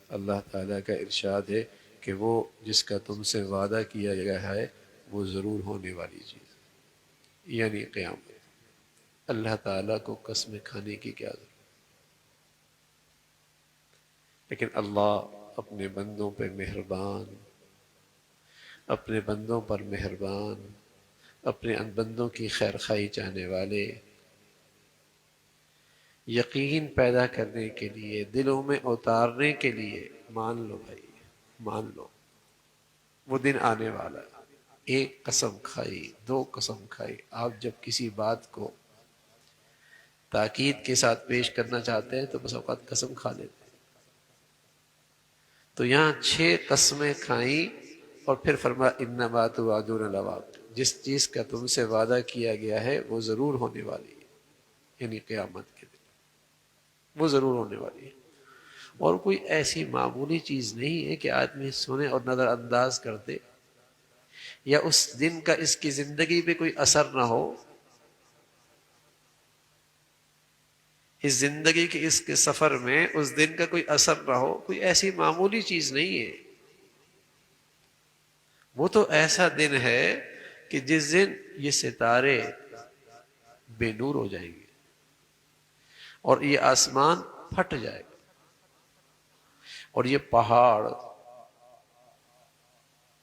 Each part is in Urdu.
اللہ تعالیٰ کا ارشاد ہے کہ وہ جس کا تم سے وعدہ کیا گیا ہے وہ ضرور ہونے والی چیز، یعنی قیامت۔ اللہ تعالیٰ کو قسمیں کھانے کی کیا ضرورت؟ لیکن اللہ اپنے بندوں پہ مہربان، اپنے بندوں پر مہربان، اپنے ان بندوں کی خیر خواہی چاہنے والے، یقین پیدا کرنے کے لیے، دلوں میں اتارنے کے لیے، مان لو بھائی، مان لو وہ دن آنے والا ہے۔ ایک قسم کھائی، دو قسم کھائی، آپ جب کسی بات کو تاکید کے ساتھ پیش کرنا چاہتے ہیں تو بس اوقات قسم کھا لیتے ہیں۔ تو یہاں 6 قسمیں کھائیں اور پھر فرمایا انما توعدون لواقع، جس چیز کا تم سے وعدہ کیا گیا ہے وہ ضرور ہونے والی ہے، یعنی قیامت کے دن وہ ضرور ہونے والی ہے۔ اور کوئی ایسی معمولی چیز نہیں ہے کہ آدمی سنے اور نظر انداز کر دے، یا اس دن کا اس کی زندگی پہ کوئی اثر نہ ہو، اس زندگی کے اس کے سفر میں اس دن کا کوئی اثر نہ ہو۔ کوئی ایسی معمولی چیز نہیں ہے، وہ تو ایسا دن ہے کہ جس دن یہ ستارے بے نور ہو جائیں گے اور یہ آسمان پھٹ جائے گا اور یہ پہاڑ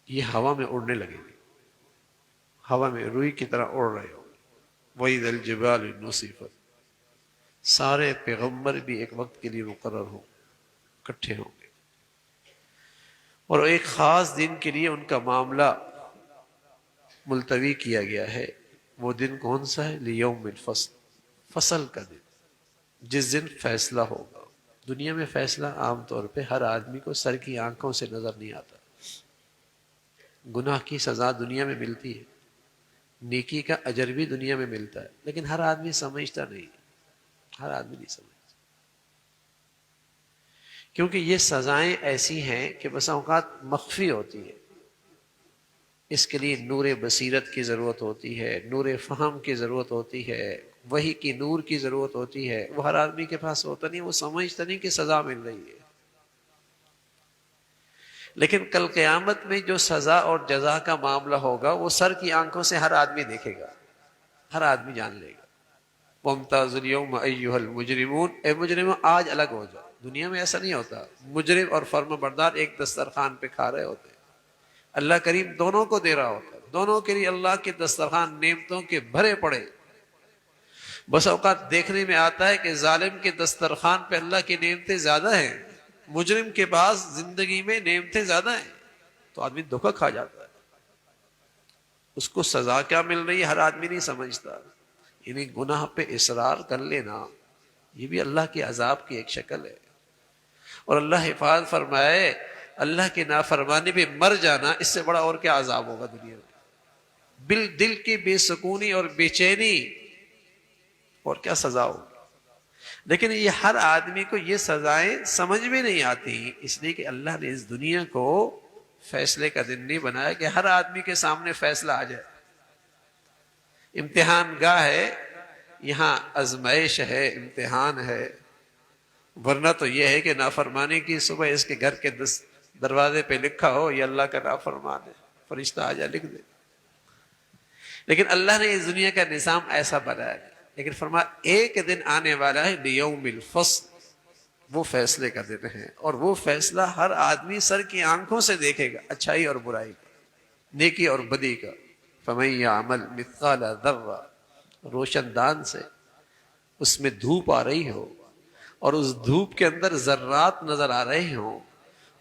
یہ ہوا میں اڑنے لگیں گے، ہوا میں روئی کی طرح اڑ رہے ہوں گے۔ وَإِذَا الْجِبَالُ نُصِفَتْ، سارے پیغمبر بھی ایک وقت کے لیے مقرر ہوں، اکٹھے ہوں گے، اور ایک خاص دن کے لیے ان کا معاملہ ملتوی کیا گیا ہے۔ وہ دن کون سا ہے؟ لیوم الفصل، فصل کا دن، جس دن فیصلہ ہوگا۔ دنیا میں فیصلہ عام طور پہ ہر آدمی کو سر کی آنکھوں سے نظر نہیں آتا۔ گناہ کی سزا دنیا میں ملتی ہے، نیکی کا اجر بھی دنیا میں ملتا ہے، لیکن ہر آدمی سمجھتا نہیں، ہر آدمی نہیں سمجھتا، کیونکہ یہ سزائیں ایسی ہیں کہ بس اوقات مخفی ہوتی ہیں۔ اس کے لیے نور بصیرت کی ضرورت ہوتی ہے، نور فہم کی ضرورت ہوتی ہے، وحی کی نور کی ضرورت ہوتی ہے۔ وہ ہر آدمی کے پاس ہوتا نہیں، وہ سمجھتا نہیں کہ سزا مل رہی ہے۔ لیکن کل قیامت میں جو سزا اور جزا کا معاملہ ہوگا وہ سر کی آنکھوں سے ہر آدمی دیکھے گا، ہر آدمی جان لے گا۔ وَامْتَازُوا الْيَوْمَ أَيُّهَا الْمُجْرِمُونَ، اے مجرموں آج الگ ہو جاؤ۔ دنیا میں ایسا نہیں ہوتا، مجرم اور فرما بردار ایک دسترخوان پہ کھا رہے ہوتے ہیں، اللہ کریم دونوں کو دے رہا ہوتا ہے، دونوں کے لیے اللہ کے دسترخوان نعمتوں کے بھرے پڑے۔ بس اوقات دیکھنے میں آتا ہے کہ ظالم کے دسترخوان پہ اللہ کی نعمتیں زیادہ ہیں، مجرم کے پاس زندگی میں نعمتیں زیادہ ہیں، تو آدمی دھوکہ کھا جاتا ہے۔ اس کو سزا کیا مل رہی ہے ہر آدمی نہیں سمجھتا۔ یعنی گناہ پہ اصرار کر لینا یہ بھی اللہ کے عذاب کی ایک شکل ہے، اور اللہ حفاظت فرمائے اللہ کے نافرمانی پہ مر جانا اس سے بڑا اور کیا عذاب ہوگا دنیا میں۔ دل کی بے سکونی اور بے چینی، اور کیا سزا ہوگی۔ لیکن یہ ہر آدمی کو یہ سزائیں سمجھ میں نہیں آتی، اس لیے کہ اللہ نے اس دنیا کو فیصلے کا دن نہیں بنایا کہ ہر آدمی کے سامنے فیصلہ آ جائے۔ امتحان گاہ ہے، یہاں آزمائش ہے، امتحان ہے، ورنہ تو یہ ہے کہ نافرمانی کی صبح اس کے گھر کے دروازے پہ لکھا ہو یہ اللہ کا نافرمان ہے، فرشتہ آ جا لکھ دے۔ لیکن اللہ نے اس دنیا کا نظام ایسا بنایا ہے، لیکن فرمایا ایک دن آنے والا ہے لیوم الفصل، وہ فیصلے کا دن ہے، اور وہ فیصلہ ہر آدمی سر کی آنکھوں سے دیکھے گا، اچھائی اور برائی کا، نیکی اور بدی کا۔ فَمَن يَعْمَلْ مِثْقَالَ ذَرَّةٍ، روشن دان سے اس میں دھوپ آ رہی ہو اور اس دھوپ کے اندر ذرات نظر آ رہے ہوں،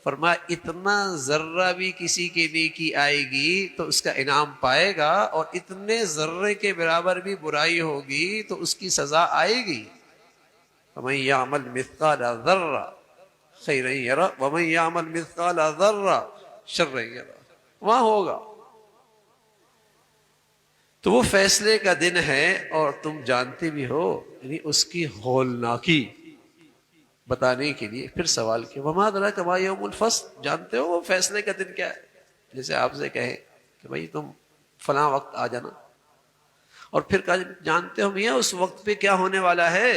فرمایا اتنا ذرہ بھی کسی کی نیکی آئے گی تو اس کا انعام پائے گا، اور اتنے ذرے کے برابر بھی برائی ہوگی تو اس کی سزا آئے گی۔ وَمَن يَعْمَلْ مِثْقَالَ ذَرَّةٍ خَيْرًا يَرَهُ وَمَن يَعْمَلْ مِثْقَالَ ذَرَّةٍ شَرًّا يَرَهُ، وہاں ہوگا۔ تو وہ فیصلے کا دن ہے، اور تم جانتے بھی ہو، یعنی اس کی ہولناکی بتانے کے لیے پھر سوال کیا وَمَا أَدْرَاكَ مَا يَوْمُ الْفَصْلِ، جانتے ہو وہ فیصلے کا دن کیا ہے؟ جیسے آپ سے کہیں کہ بھائی تم فلاں وقت آ جانا، اور پھر کہا جانتے ہو میاں اس وقت پہ کیا ہونے والا ہے؟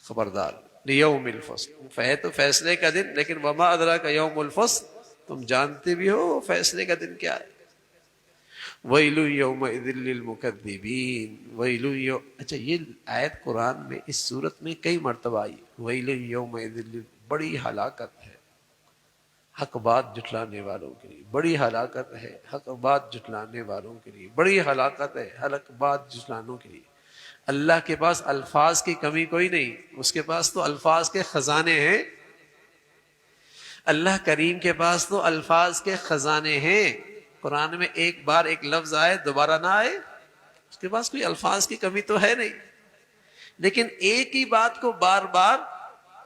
خبردار لیوم الفصل، ہے تو فیصلے کا دن، لیکن وما ادراک یوم الفصل، تم جانتے بھی ہو وہ فیصلے کا دن کیا ہے۔ ویل یومئذ للمکذبین، اچھا یہ آیت قرآن میں اس صورت میں کئی مرتبہ آئی، ویل یومئذ بڑی ہلاکت ہے حق بات جھٹلانے والوں کے لیے، بڑی ہلاکت ہے حق بات جھٹلانے والوں کے لیے، بڑی ہلاکت ہے حق بات جھٹلانے کے لیے۔ اللہ کے پاس الفاظ کی کمی کوئی نہیں، اس کے پاس تو الفاظ کے خزانے ہیں، اللہ کریم کے پاس تو الفاظ کے خزانے ہیں۔ قرآن میں ایک بار ایک لفظ آئے دوبارہ نہ آئے، اس کے پاس کوئی الفاظ کی کمی تو ہے نہیں، لیکن ایک ہی بات کو بار بار،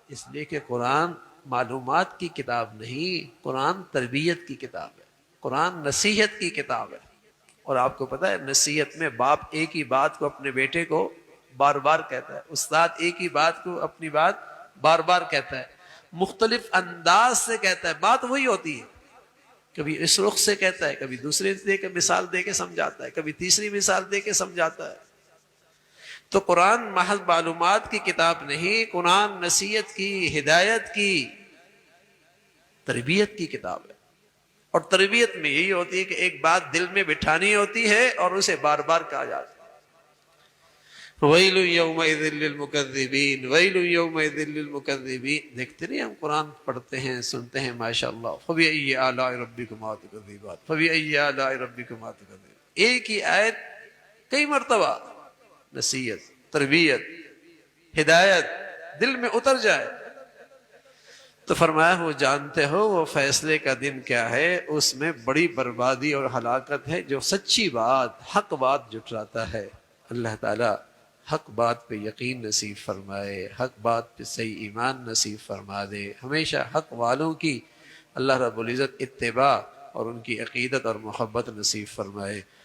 اس لیے کہ قرآن معلومات کی کتاب نہیں، قرآن تربیت کی کتاب ہے، قرآن نصیحت کی کتاب ہے۔ اور آپ کو پتہ ہے نصیحت میں باپ ایک ہی بات کو اپنے بیٹے کو بار بار کہتا ہے، استاد ایک ہی بات کو اپنی بات بار بار کہتا ہے، مختلف انداز سے کہتا ہے، بات وہی ہوتی ہے، کبھی اس رخ سے کہتا ہے، کبھی دوسرے دے کے مثال دے کے سمجھاتا ہے، کبھی تیسری مثال دے کے سمجھاتا ہے۔ تو قرآن محض معلومات کی کتاب نہیں، قرآن نصیحت کی، ہدایت کی، تربیت کی کتاب ہے۔ اور تربیت میں یہی ہوتی ہے کہ ایک بات دل میں بٹھانی ہوتی ہے اور اسے بار بار کہا جاتا ہے۔ ویل یومئذ للمکذبین، ویل یومئذ للمکذبین۔ دیکھتے نہیں ہم قرآن پڑھتے ہیں سنتے ہیں ماشاءاللہ، فبأي آلاء ربكما تكذبان، فبأي آلاء ربكما تكذبان، ایک ہی آیت کئی مرتبہ نصیحت، تربیت، ہدایت دل میں اتر جائے۔ تو فرمایا وہ جانتے ہو وہ فیصلے کا دن کیا ہے، اس میں بڑی بربادی اور ہلاکت ہے جو سچی بات حق بات جھٹلاتا ہے۔ اللہ تعالی حق بات پہ یقین نصیب فرمائے، حق بات پہ صحیح ایمان نصیب فرما دے، ہمیشہ حق والوں کی اللہ رب العزت اتباع اور ان کی عقیدت اور محبت نصیب فرمائے۔